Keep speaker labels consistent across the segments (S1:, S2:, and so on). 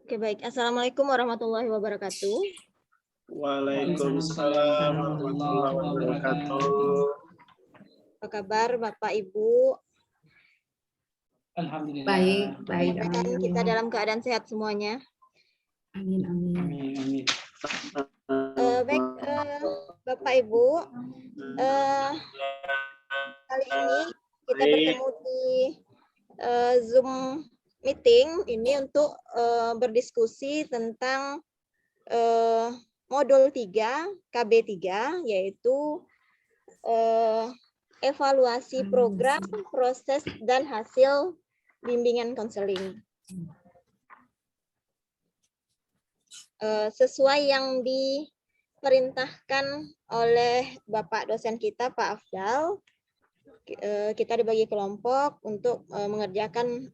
S1: Oke, baik. Assalamualaikum warahmatullahi wabarakatuh.
S2: Waalaikumsalam warahmatullahi wabarakatuh.
S1: Apa kabar Bapak Ibu?
S3: Alhamdulillah.
S2: Baik.
S1: Dan kita dalam keadaan sehat semuanya.
S2: Amin.
S3: Amin.
S1: Baik, Bapak Ibu. Kali ini kita bertemu di Zoom meeting ini untuk berdiskusi tentang modul 3 KB3, yaitu evaluasi program, proses, dan hasil bimbingan konseling. Sesuai yang diperintahkan oleh Bapak dosen kita, Pak Afdal, kita dibagi kelompok untuk mengerjakan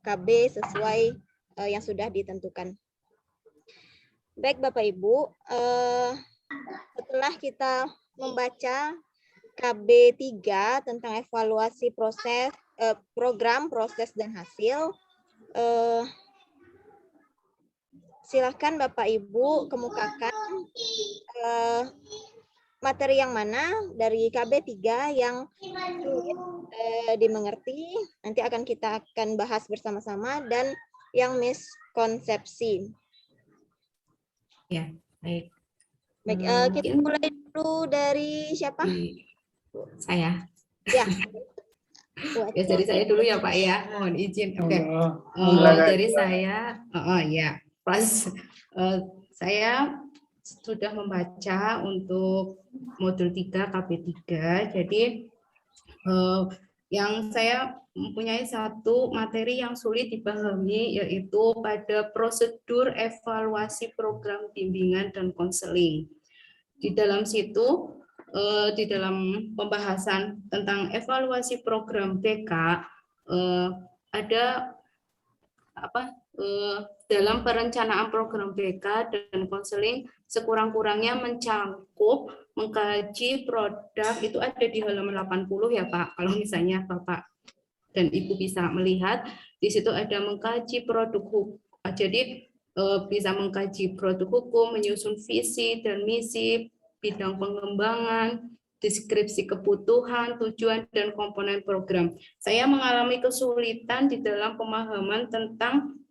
S1: KB sesuai yang sudah ditentukan. Baik Bapak Ibu, setelah kita membaca KB 3 tentang evaluasi proses, program, proses, dan hasil, silakan Bapak Ibu kemukakan materi yang mana dari KB 3 yang sulit dimengerti, nanti kita akan bahas bersama-sama, dan yang miskonsepsi.
S2: Ya, baik.
S1: Baik, kita mulai dulu dari siapa?
S2: Saya.
S1: Ya.
S2: Ya, dari saya dulu ya Pak ya. Mohon izin. Oke. Dari saya, ya. Pas saya sudah membaca untuk modul 3 KB 3. Jadi yang saya mempunyai satu materi yang sulit dipahami, yaitu pada prosedur evaluasi program bimbingan dan konseling. Di dalam situ, di dalam pembahasan tentang evaluasi program BK, ada dalam perencanaan program BK dan konseling sekurang-kurangnya mencakup mengkaji produk, itu ada di halaman 80 ya Pak. Kalau misalnya Bapak dan Ibu bisa melihat, di situ ada mengkaji produk hukum. Jadi bisa mengkaji produk hukum, menyusun visi dan misi, bidang pengembangan, deskripsi kebutuhan, tujuan, dan komponen program. Saya mengalami kesulitan di dalam pemahaman tentang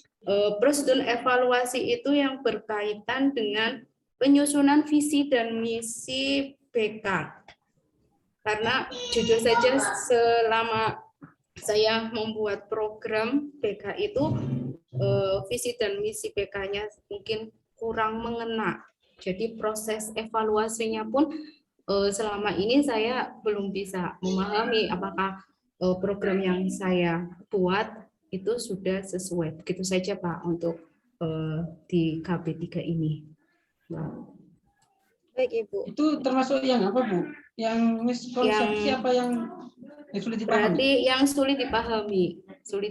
S2: prosedur evaluasi itu yang berkaitan dengan penyusunan visi dan misi BK. Karena jujur saja selama saya membuat program BK itu, visi dan misi BK-nya mungkin kurang mengena. Jadi proses evaluasinya pun selama ini saya belum bisa memahami apakah program yang saya buat itu sudah sesuai. Begitu saja Pak untuk di KB 3 ini.
S1: Baik Ibu.
S3: Itu termasuk yang apa Bu? Yang miskonsepsi apa yang sulit dipahami?
S2: Berarti yang sulit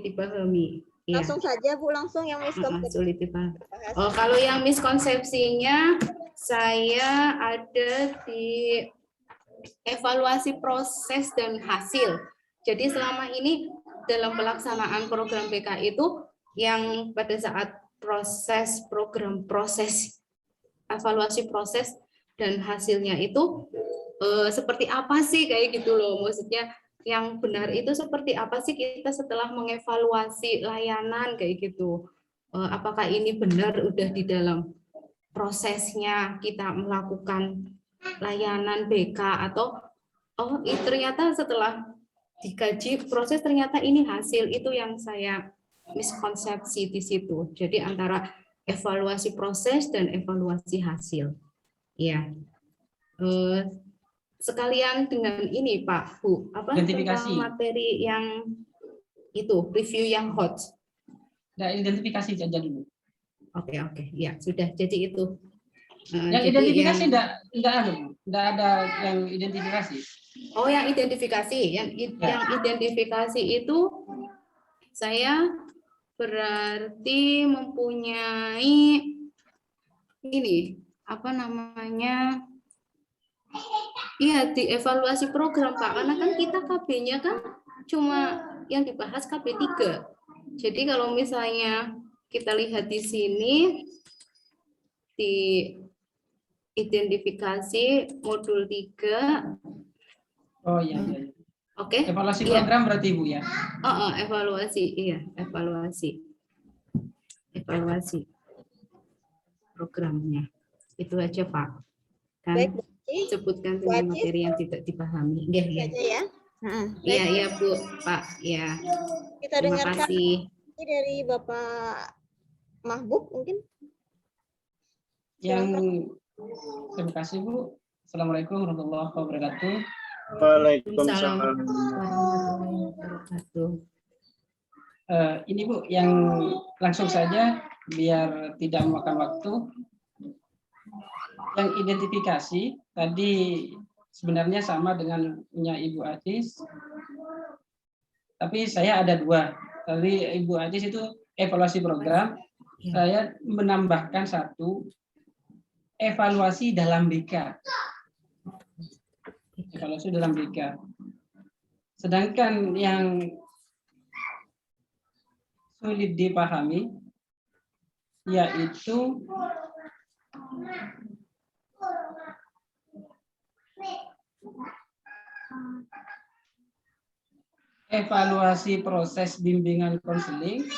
S2: dipahami.
S1: Langsung saja Bu, langsung yang miskonsepsi.
S2: Sulit dipahami. Kalau yang miskonsepsinya saya ada di evaluasi proses dan hasil. Jadi selama ini dalam pelaksanaan program BK itu yang pada saat proses program proses evaluasi proses dan hasilnya itu seperti apa sih kayak gitu loh, maksudnya yang benar itu seperti apa sih kita setelah mengevaluasi layanan kayak gitu, apakah ini benar udah di dalam prosesnya kita melakukan layanan BK atau ternyata setelah dikaji proses ternyata ini hasil, itu yang saya miskonsepsi di situ. Jadi antara evaluasi proses dan evaluasi hasil. Ya. Sekalian dengan ini Pak Bu,
S3: identifikasi
S2: tentang materi yang itu review yang hot.
S3: Nah, identifikasi saja dulu.
S2: Oke, ya sudah. Jadi itu.
S3: Yang
S2: jadi
S3: identifikasi enggak ada yang identifikasi.
S2: Oh, yang identifikasi, yang identifikasi itu saya berarti mempunyai ini apa namanya? Iya, di evaluasi program Pak, karena kan kita KB-nya kan cuma yang dibahas KB 3. Jadi kalau misalnya kita lihat di sini di identifikasi modul 3.
S3: Oh iya, iya.
S2: Oke.
S3: Evaluasi
S2: Iya.
S3: program berarti Ibu ya.
S2: Evaluasi, iya, evaluasi programnya. Itu aja Pak. Kan
S1: Baik, Bu Aci.
S2: sebutkan
S1: Bu
S2: dengan
S1: Aci,
S2: materi yang tidak dipahami. Iya, iya.
S1: saja ya.
S2: Iya,
S1: Baik,
S2: iya Bu, Pak. Ya.
S1: kita
S2: Terima
S1: dengarkan
S2: kasih.
S1: dari Bapak Mahbub mungkin.
S3: Yang
S1: Silakan.
S3: terima kasih Bu. Assalamualaikum warahmatullahi wabarakatuh.
S2: Waalaikumsalam
S4: Waalaikumsalam.
S2: warahmatullahi wabarakatuh.
S3: Ini Bu, yang langsung saja biar tidak memakan waktu. Yang identifikasi tadi sebenarnya sama dengan punya Ibu Atis, tapi saya ada 2. Tadi Ibu Atis itu evaluasi program, saya menambahkan 1 evaluasi dalam BK. Evaluasi dalam BK. Sedangkan yang sulit dipahami yaitu evaluasi proses bimbingan konseling,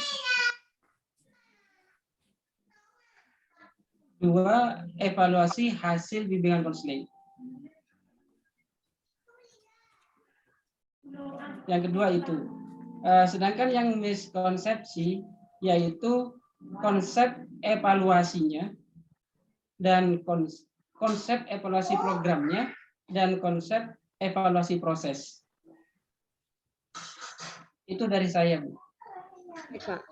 S3: 2 evaluasi hasil bimbingan konseling. Yang kedua itu. Sedangkan yang miskonsepsi yaitu konsep evaluasinya dan konsep evaluasi programnya dan konsep evaluasi proses. Itu dari saya, Bu.
S1: Pak.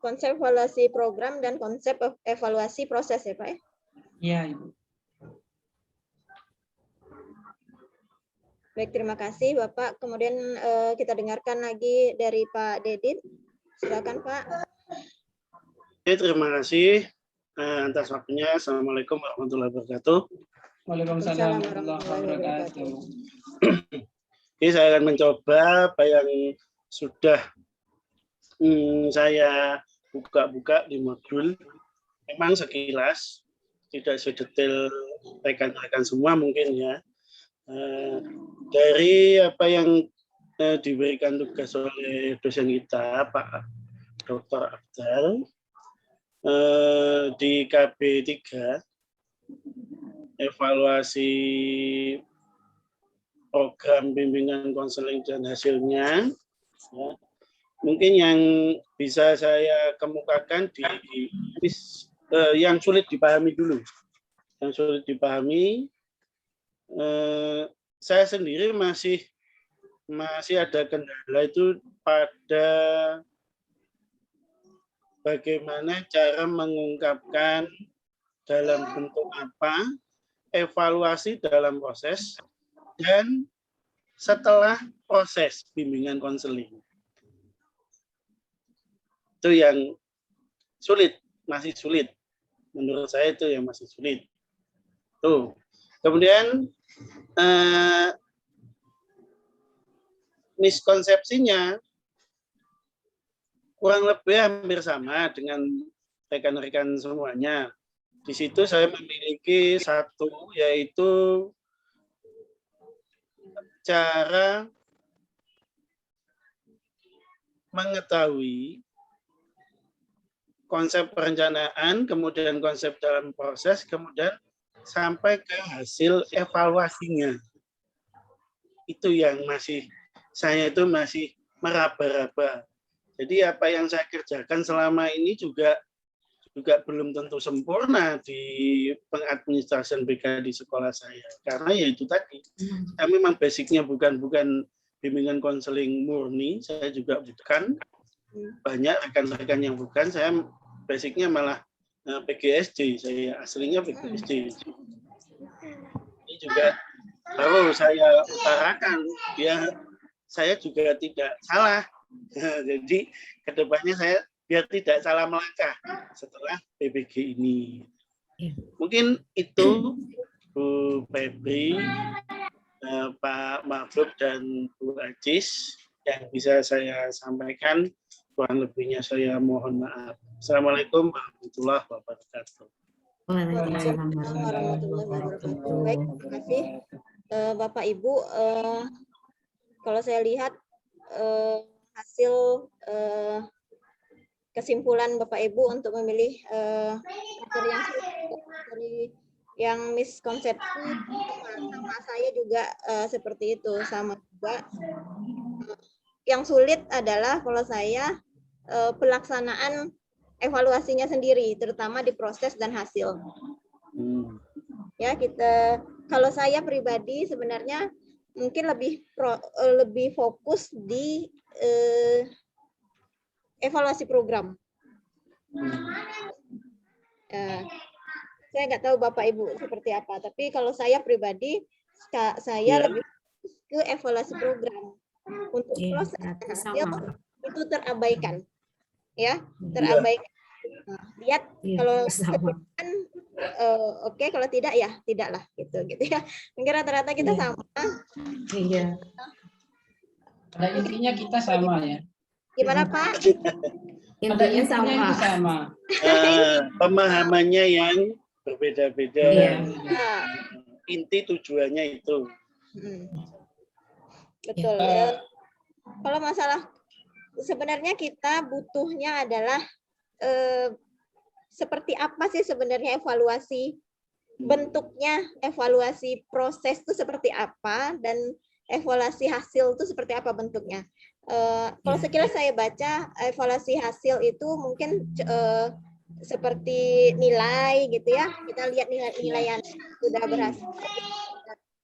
S1: Konsep evaluasi program dan konsep evaluasi proses ya Pak ya?
S3: Iya, Ibu.
S1: Baik, terima kasih Bapak. Kemudian kita dengarkan lagi dari Pak Dedit. Silakan Pak.
S4: Oke, terima kasih atas waktunya. Assalamualaikum warahmatullahi wabarakatuh.
S3: Waalaikumsalam warahmatullahi wabarakatuh.
S4: Oke, saya akan mencoba apa yang sudah saya buka-buka di modul. Memang sekilas, tidak sedetail rekan-rekan semua mungkin ya. Dari apa yang diberikan tugas oleh dosen kita, Pak Dr. Abdal, di KB 3, evaluasi program bimbingan konseling dan hasilnya, ya. Mungkin yang bisa saya kemukakan di yang sulit dipahami dulu. Yang sulit dipahami, saya sendiri masih ada kendala itu pada bagaimana cara mengungkapkan dalam bentuk apa evaluasi dalam proses dan setelah proses bimbingan konseling. Itu yang sulit, masih sulit. Menurut saya itu yang masih sulit. Tuh. Kemudian miskonsepsinya kurang lebih hampir sama dengan rekan-rekan semuanya. Di situ saya memiliki 1, yaitu cara mengetahui konsep perencanaan, kemudian konsep dalam proses, kemudian sampai ke hasil evaluasinya. Itu yang saya itu masih meraba-raba. Jadi apa yang saya kerjakan selama ini juga belum tentu sempurna di pengadministrasian BK di sekolah saya. Karena ya itu tadi, saya memang basicnya bukan bimbingan konseling murni, saya juga bukan. Banyak rekan-rekan yang bukan, saya basicnya malah PGSD, saya aslinya PGSD. Ini juga perlu saya utarakan, biar saya juga tidak salah. Jadi kedepannya saya biar tidak salah melangkah setelah PBG ini. Mungkin itu Bu Febri, Pak Mahfud dan Bu Ajis yang bisa saya sampaikan. Kurang lebihnya saya mohon maaf. Assalamualaikum warahmatullahi wabarakatuh.
S1: Waalaikumsalam warahmatullahi wabarakatuh. Baik, terima kasih Bapak Ibu. Kalau saya lihat hasil kesimpulan Bapak Ibu untuk memilih materi yang miskonsepsi sama saya juga seperti itu, sama juga. Yang sulit adalah kalau saya pelaksanaan evaluasinya sendiri, terutama di proses dan hasil. Ya, kalau saya pribadi sebenarnya mungkin lebih fokus di evaluasi program. Saya nggak tahu Bapak Ibu seperti apa, tapi kalau saya pribadi saya lebih fokus ke evaluasi program. Untuk proses dan hasil itu terabaikan. Ya, terabaikan. Nah, lihat kalau kan oke, kalau tidak ya tidaklah gitu ya. Mungkin rata-rata kita sama.
S2: Iya.
S3: Pada intinya kita sama ya.
S1: Gimana Pak?
S2: Intinya
S3: sama.
S4: Pemahamannya yang berbeda-beda.
S2: Iya.
S4: Inti tujuannya itu.
S1: Betul. Kalau masalah sebenarnya kita butuhnya adalah seperti apa sih sebenarnya evaluasi, bentuknya evaluasi proses itu seperti apa, dan evaluasi hasil itu seperti apa bentuknya. Kalau sekilas saya baca evaluasi hasil itu mungkin seperti nilai gitu ya, kita lihat nilai yang sudah berhasil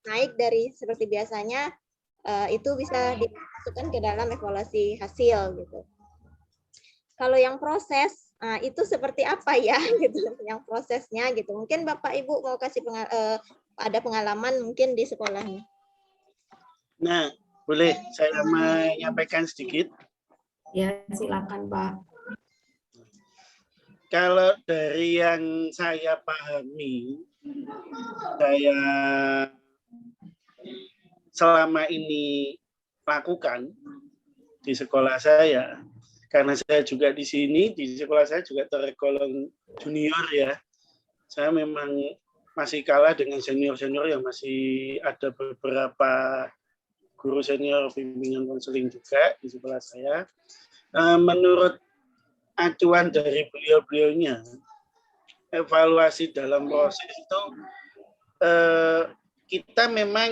S1: naik dari seperti biasanya, itu bisa dimasukkan ke dalam evaluasi hasil gitu. Kalau yang proses, itu seperti apa ya gitu, yang prosesnya gitu. Mungkin Bapak Ibu mau kasih ada pengalaman mungkin di sekolahnya.
S4: Nah, boleh saya menyampaikan sedikit?
S2: Ya, silakan Pak.
S4: Kalau dari yang saya pahami, saya selama ini lakukan di sekolah saya, karena saya juga di sini, di sekolah saya juga tergolong junior ya. Saya memang masih kalah dengan senior-senior yang masih ada beberapa guru senior bimbingan konseling juga di sekolah saya. Menurut acuan dari beliau-beliaunya, evaluasi dalam proses itu kita memang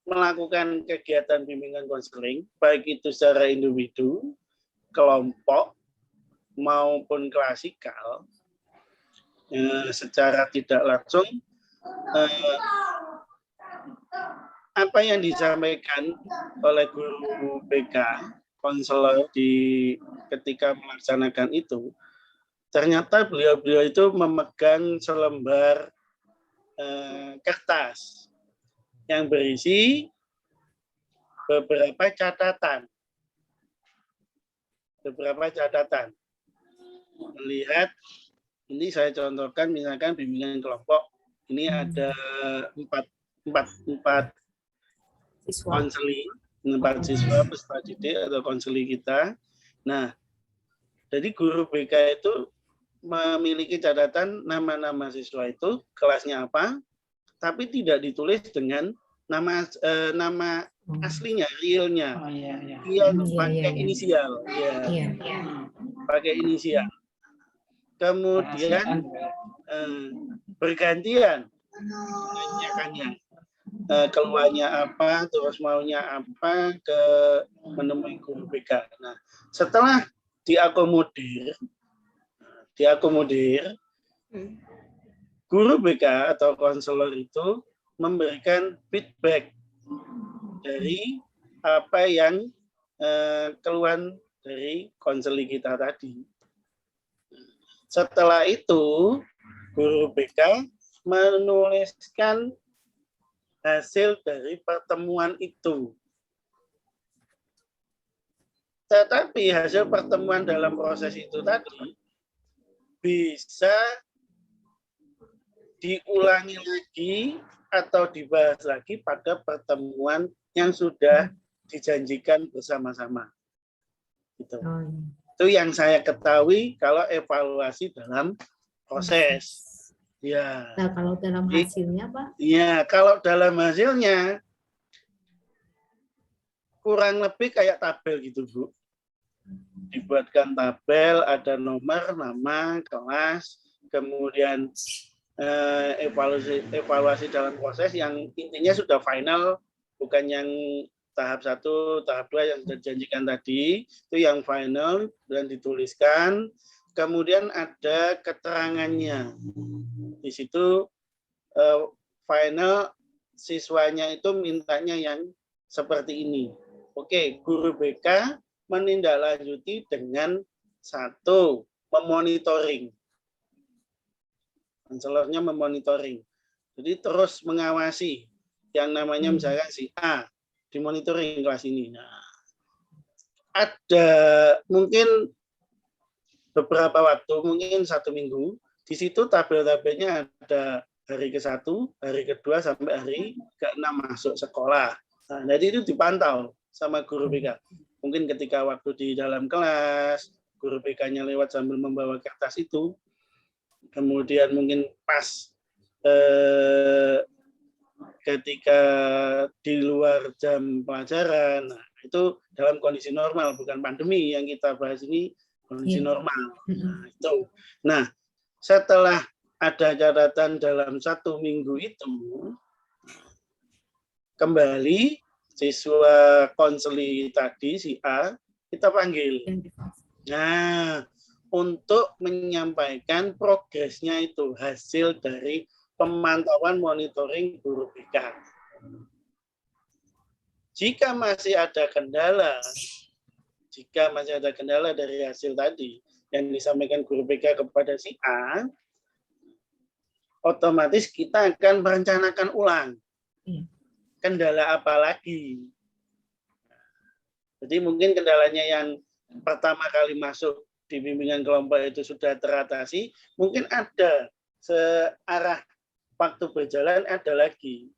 S4: melakukan kegiatan bimbingan konseling, baik itu secara individu, kelompok maupun klasikal, secara tidak langsung apa yang disampaikan oleh guru BK, konselor ketika melaksanakan itu, ternyata beliau-beliau itu memegang selembar kertas yang berisi beberapa catatan. Melihat, ini saya contohkan misalkan bimbingan kelompok, ini ada empat konseling, 4 siswa peserta didik atau konseling kita. Nah, jadi guru BK itu memiliki catatan nama-nama siswa itu, kelasnya apa, tapi tidak ditulis dengan nama aslinya, realnya. Pakai inisial. Pakai inisial. Kemudian bergantian menanyakannya. Keluarnya apa, terus maunya apa, ke menemui guru BK. Nah, setelah diakomodir, guru BK atau konselor itu memberikan feedback dari apa yang keluhan dari konseling kita tadi. Setelah itu, guru BK menuliskan hasil dari pertemuan itu. Tetapi hasil pertemuan dalam proses itu tadi bisa diulangi lagi atau dibahas lagi pada pertemuan yang sudah dijanjikan bersama-sama. Gitu.
S2: Oh, iya.
S4: Itu yang saya ketahui kalau evaluasi dalam proses. Ya.
S2: Nah, kalau dalam
S4: Jadi,
S2: hasilnya, Pak?
S4: ya, kalau dalam hasilnya kurang lebih kayak tabel gitu, Bu. Dibuatkan tabel, ada nomor, nama, kelas, kemudian evaluasi dalam proses yang intinya sudah final, bukan yang tahap 1, tahap 2 yang sudah dijanjikan tadi, itu yang final dan dituliskan. Kemudian ada keterangannya. Di situ final siswanya itu mintanya yang seperti ini. Oke, guru BK menindaklanjuti dengan 1, memonitoring. Konselornya memonitoring. Jadi terus mengawasi yang namanya misalkan si A dimonitoring kelas ini. Nah, ada mungkin beberapa waktu, mungkin 1 minggu, di situ tabel-tabelnya ada hari ke-1, hari ke-2 sampai hari ke-6 masuk sekolah. Nah, jadi itu dipantau sama guru BK. Mungkin ketika waktu di dalam kelas, guru BK-nya lewat sambil membawa kertas itu, kemudian mungkin pas ketika di luar jam pelajaran, nah, itu dalam kondisi normal, bukan pandemi yang kita bahas ini, kondisi normal. Nah, itu. Nah, setelah ada catatan dalam 1 minggu itu, kembali siswa konseli tadi, si A, kita panggil. Nah, untuk menyampaikan progresnya itu, hasil dari pemantauan monitoring guru BK. Jika masih ada kendala dari hasil tadi yang disampaikan guru BK kepada si A, otomatis kita akan merencanakan ulang. Kendala apa lagi? Jadi mungkin kendalanya yang pertama kali masuk di bimbingan kelompok itu sudah teratasi, mungkin ada searah waktu berjalan ada lagi.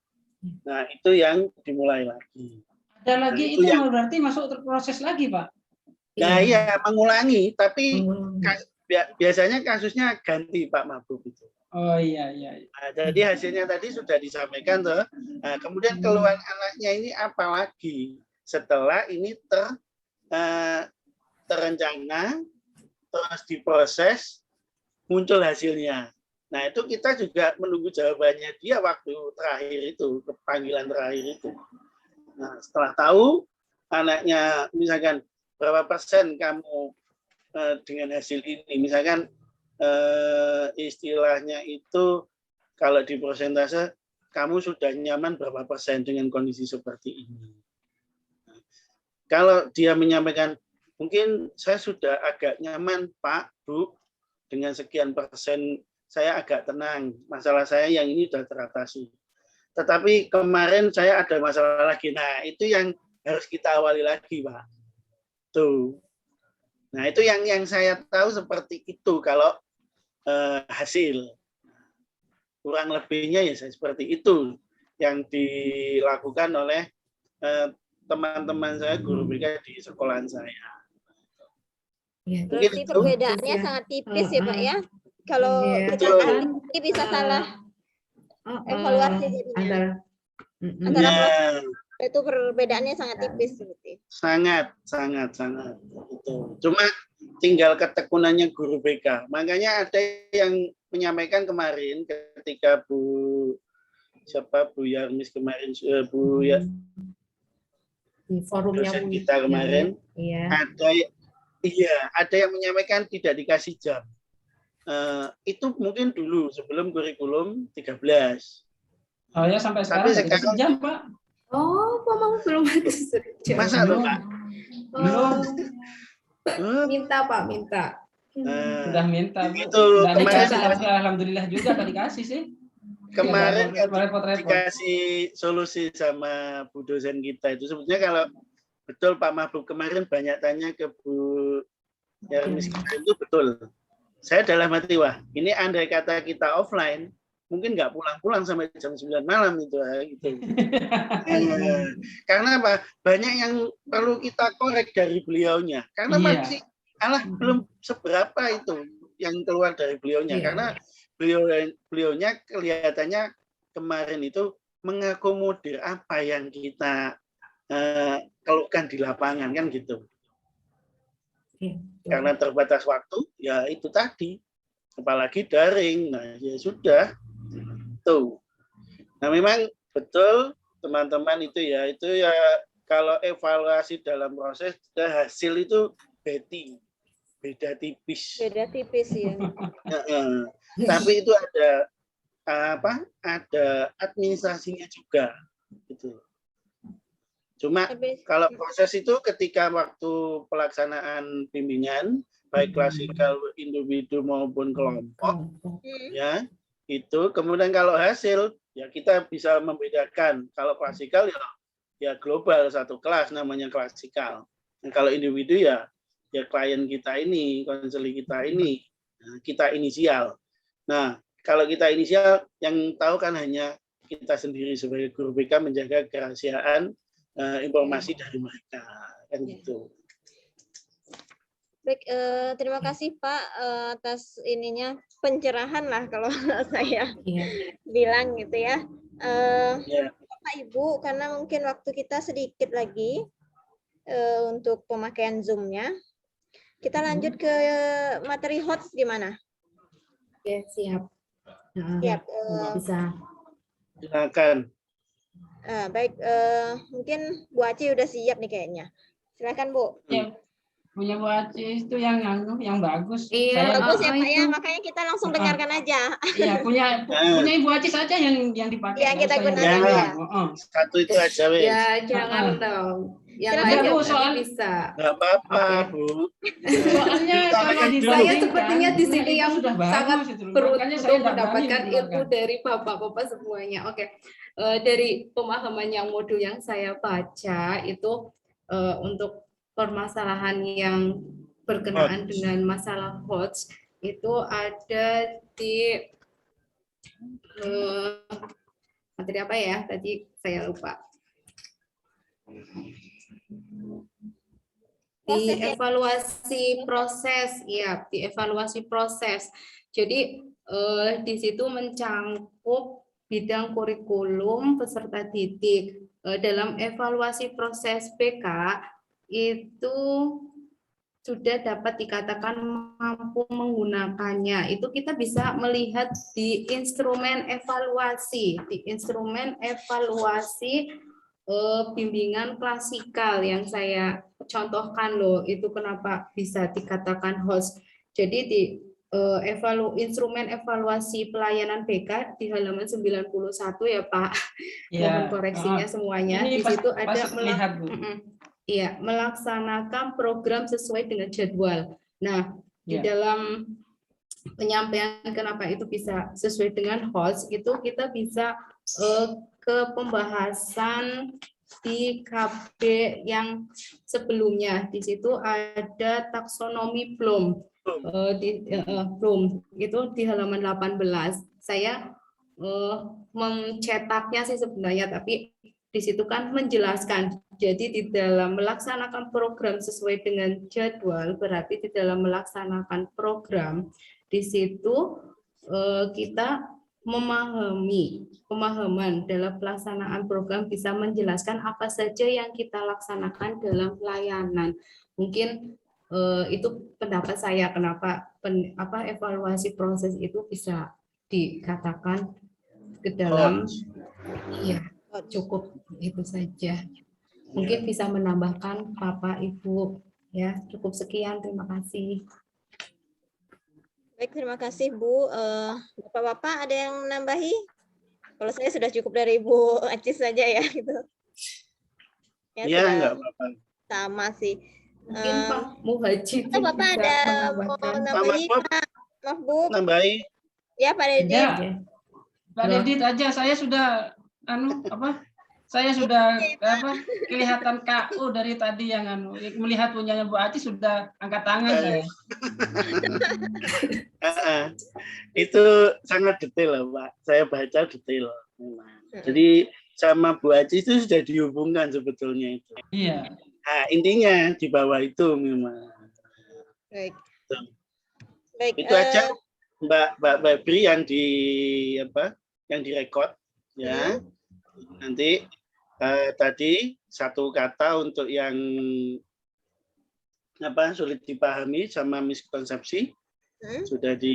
S4: Nah, itu yang dimulai lagi.
S3: Ada lagi
S4: Nah,
S3: itu yang berarti masuk proses lagi, Pak.
S4: Nah, iya, mengulangi, tapi biasanya kasusnya ganti Pak Mabuk itu.
S3: Oh iya.
S4: Nah, jadi hasilnya tadi sudah disampaikan tuh. Nah, kemudian keluhan anaknya ini apa lagi setelah ini terencana, terus diproses, muncul hasilnya. Nah, itu kita juga menunggu jawabannya dia waktu terakhir itu, panggilan terakhir itu. Nah, setelah tahu anaknya misalkan berapa persen kamu dengan hasil ini, misalkan istilahnya itu kalau di persentase kamu sudah nyaman berapa persen dengan kondisi seperti ini. Nah, kalau dia menyampaikan mungkin saya sudah agak nyaman Pak, Bu, dengan sekian persen saya agak tenang, masalah saya yang ini sudah teratasi. Tetapi kemarin saya ada masalah lagi. Nah, itu yang harus kita awali lagi, Pak. Tuh. Nah, itu yang saya tahu seperti itu kalau hasil. Kurang lebihnya ya seperti itu yang dilakukan oleh teman-teman saya, guru BK di sekolahan saya.
S1: Berarti perbedaannya sangat tipis ya, Pak ya. Kalau kita ini bisa salah evaluasi jadinya. Antara itu perbedaannya sangat tipis seperti.
S4: Sangat. Itu. Cuma tinggal ketekunannya guru BK. Makanya ada yang menyampaikan kemarin ketika Bu Yarmis kemarin, Bu ya
S2: di forumnya
S4: dosen kita kemarin, ada yang menyampaikan tidak dikasih jam. Itu mungkin dulu sebelum kurikulum 13.
S3: Oh ya, sampai sekarang dikasih jam, Pak.
S2: Oh, Mama belum ada jam.
S4: Masa loh, Pak?
S3: Belum.
S2: Minta, Pak, minta.
S3: Sudah minta, Bu.
S4: Itu
S3: Dan dikasih, alhamdulillah juga tadi dikasih sih.
S4: Kemarin
S3: repot-repot
S4: dikasih solusi sama Bu dosen kita itu sebetulnya kalau betul Pak Mahbub kemarin banyak tanya ke Bu Yarmis itu betul. Saya dalam hati, wah ini andai kata kita offline, mungkin nggak pulang-pulang sampai jam 9 malam itu. Karena apa? Banyak yang perlu kita korek dari beliaunya. Karena masih belum seberapa itu yang keluar dari beliaunya. Karena beliaunya kelihatannya kemarin itu mengakomodir apa yang kita keluhkan di lapangan kan gitu. Karena terbatas waktu, ya itu tadi. Apalagi daring. Nah, ya sudah. Tuh. Nah, memang betul teman-teman itu ya kalau evaluasi dalam proses hasil itu beda tipis.
S1: Beda tipis ya.
S4: Tapi itu ada administrasinya juga gitu. Cuma kalau proses itu ketika waktu pelaksanaan bimbingan baik klasikal individu maupun kelompok ya itu, kemudian kalau hasil ya kita bisa membedakan. Kalau klasikal ya global satu kelas namanya klasikal. Nah, kalau individu ya klien kita ini, konseling kita ini, kita inisial. Nah, kalau kita inisial yang tahu kan hanya kita sendiri sebagai guru BK menjaga kerahasiaan informasi dari mereka kan gitu.
S1: Baik, terima kasih Pak atas pencerahan lah kalau saya bilang gitu ya. Bapak Ibu, karena mungkin waktu kita sedikit lagi untuk pemakaian Zoom-nya, kita lanjut ke materi HOTS gimana?
S2: Oke, siap.
S1: Siap.
S2: Bisa.
S4: Silakan.
S1: Baik, mungkin Bu Aci udah siap nih kayaknya. Silakan Bu.
S3: Punya Bu Aci itu yang bagus.
S2: Iya,
S1: bagus ya Pak ya, makanya kita langsung dengarkan aja.
S3: Iya, punya Ibu Aci saja yang dipakai.
S1: Yang kita gunakan ya.
S4: Satu itu aja wes.
S2: Ya, jangan dong. Yang
S1: Silakan,
S2: lain
S3: Bu,
S2: bisa.
S4: Nggak apa-apa, Bu.
S3: Soalnya kalau
S2: Saya sepertinya di sini yang
S3: sudah
S2: sangat
S3: bagus,
S2: beruntung mendapatkan ilmu dari Bapak-Bapak semuanya. Oke. Dari pemahaman yang modul yang saya baca itu untuk permasalahan yang berkenaan dengan masalah HOTS itu ada di materi apa ya? Tadi saya lupa. Dievaluasi proses, ya, dievaluasi proses. Jadi di situ mencangkup bidang kurikulum peserta didik. Dalam evaluasi proses PK itu sudah dapat dikatakan mampu menggunakannya. Itu kita bisa melihat di instrumen evaluasi, bimbingan klasikal yang saya contohkan loh, itu kenapa bisa dikatakan HOTS. Jadi di instrumen evaluasi pelayanan BK di halaman 91 ya Pak. Mohon koreksinya semuanya. Di situ ada melaksanakan program sesuai dengan jadwal. Nah, di dalam penyampaian kenapa itu bisa sesuai dengan HOTS itu kita bisa ke pembahasan di KB yang sebelumnya. Di situ ada taksonomi Bloom. Bloom itu di halaman 18. Saya mencetaknya sih sebenarnya, tapi di situ kan menjelaskan. Jadi di dalam melaksanakan program sesuai dengan jadwal, berarti di dalam melaksanakan program di situ kita pemahaman dalam pelaksanaan program bisa menjelaskan apa saja yang kita laksanakan dalam pelayanan. Mungkin itu pendapat saya kenapa evaluasi proses itu bisa dikatakan ke dalam cukup itu saja. Mungkin bisa menambahkan Bapak Ibu ya. Cukup sekian, terima kasih.
S1: Baik, terima kasih Bu. Bapak-bapak ada yang menambahi? Kalau saya sudah cukup dari Bu Aci saja ya gitu.
S4: Ya enggak apa-apa.
S1: Sama sih.
S2: Mungkin Pak Muhajir
S1: Bapak ada mau nambahi Pak? Maaf Bu.
S4: Nambahi.
S1: Ya Pak Dedit.
S3: Pak Dedit aja, saya sudah Saya sudah kelihatan KO dari tadi yang melihat punyanya Bu Aci sudah angkat tangan saya.
S4: Itu sangat detail lah, Pak. Saya baca detail. Jadi sama Bu Aci itu sudah dihubungkan sebetulnya itu.
S3: Iya.
S4: Nah, intinya di bawah itu memang.
S1: Baik. Baik.
S4: Itu aja Mbak Febri yang direkod ya. Nanti tadi satu kata untuk yang sulit dipahami sama miskonsepsi sudah di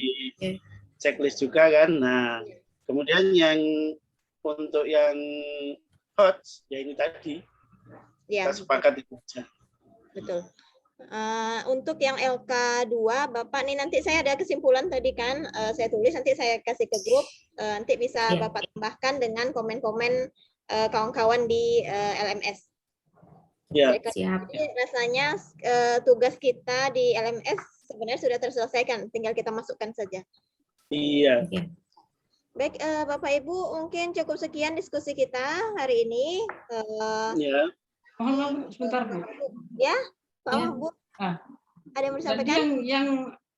S4: checklist juga kan. Nah, kemudian yang untuk yang hot ya ini tadi
S1: Ya,
S4: kita sepakat itu aja.
S1: betul. Untuk yang LK2, Bapak nih nanti saya ada kesimpulan tadi kan, saya tulis nanti saya kasih ke grup, nanti bisa Bapak tambahkan dengan komen-komen kawan-kawan di LMS.
S4: Ya.
S2: Siap.
S1: Jadi rasanya tugas kita di LMS sebenarnya sudah terselesaikan, tinggal kita masukkan saja.
S4: Iya.
S1: Baik, Bapak Ibu, mungkin cukup sekian diskusi kita hari ini.
S4: Ya.
S3: Mohon sebentar Bu.
S1: Ya, Pak Mahbub. Ada yang mau
S3: Tadi
S1: disampaikan?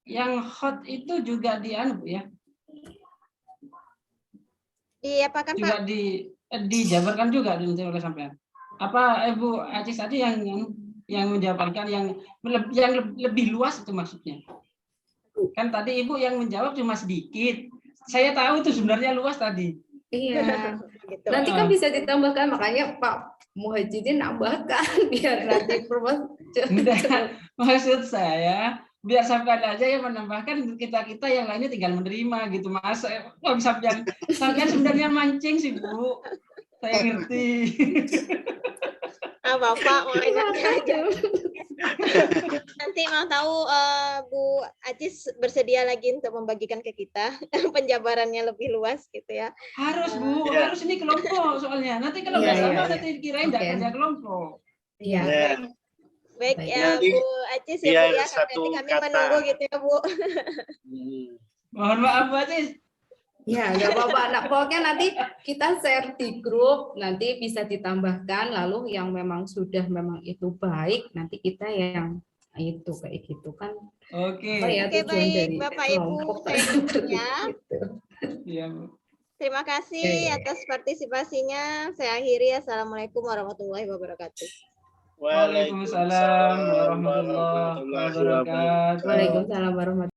S3: yang hot itu juga Bu ya?
S1: Diapakan
S3: Juga
S1: Pak?
S3: dijabarkan juga oleh sampean. Apa Ibu Aci tadi yang menjabarkan yang lebih luas itu maksudnya? Kan tadi Ibu yang menjawab cuma sedikit. Saya tahu itu sebenarnya luas tadi.
S2: Iya.
S1: Gitu.
S2: Nanti kan bisa ditambahkan, makanya Pak Muhajidin nambahkan biar nanti
S3: Maksud saya biar sampean aja yang menambahkan, kita yang lainnya tinggal menerima gitu. Masa kok sampean sebenarnya mancing sih Bu. Saya ngerti.
S1: Bapak mau aja. Nanti mau tahu Bu Acis bersedia lagi untuk membagikan ke kita penjabarannya lebih luas gitu ya.
S3: Harus Bu, harus ini kelompok soalnya. Nanti kalau nggak sama nanti kirain nggak kerja kelompok.
S2: Iya.
S1: Baik
S2: Baik.
S1: ya Bu Acis ya Bu ya, kami menunggu gitu ya Bu.
S3: Mohon maaf Bu Acis.
S2: Ya, nggak apa-apa. Nah, pokoknya nanti kita share di grup, nanti bisa ditambahkan, lalu yang memang sudah itu baik, nanti kita yang itu kayak gitu kan.
S3: Oke.
S1: Oke, baik Bapak Ibu, saya
S3: Iya, Bu.
S1: terima kasih atas partisipasinya. Saya akhiri. Assalamualaikum warahmatullahi wabarakatuh.
S3: Waalaikumsalam warahmatullahi wabarakatuh.
S2: Waalaikumsalam warahmatullahi wabarakatuh.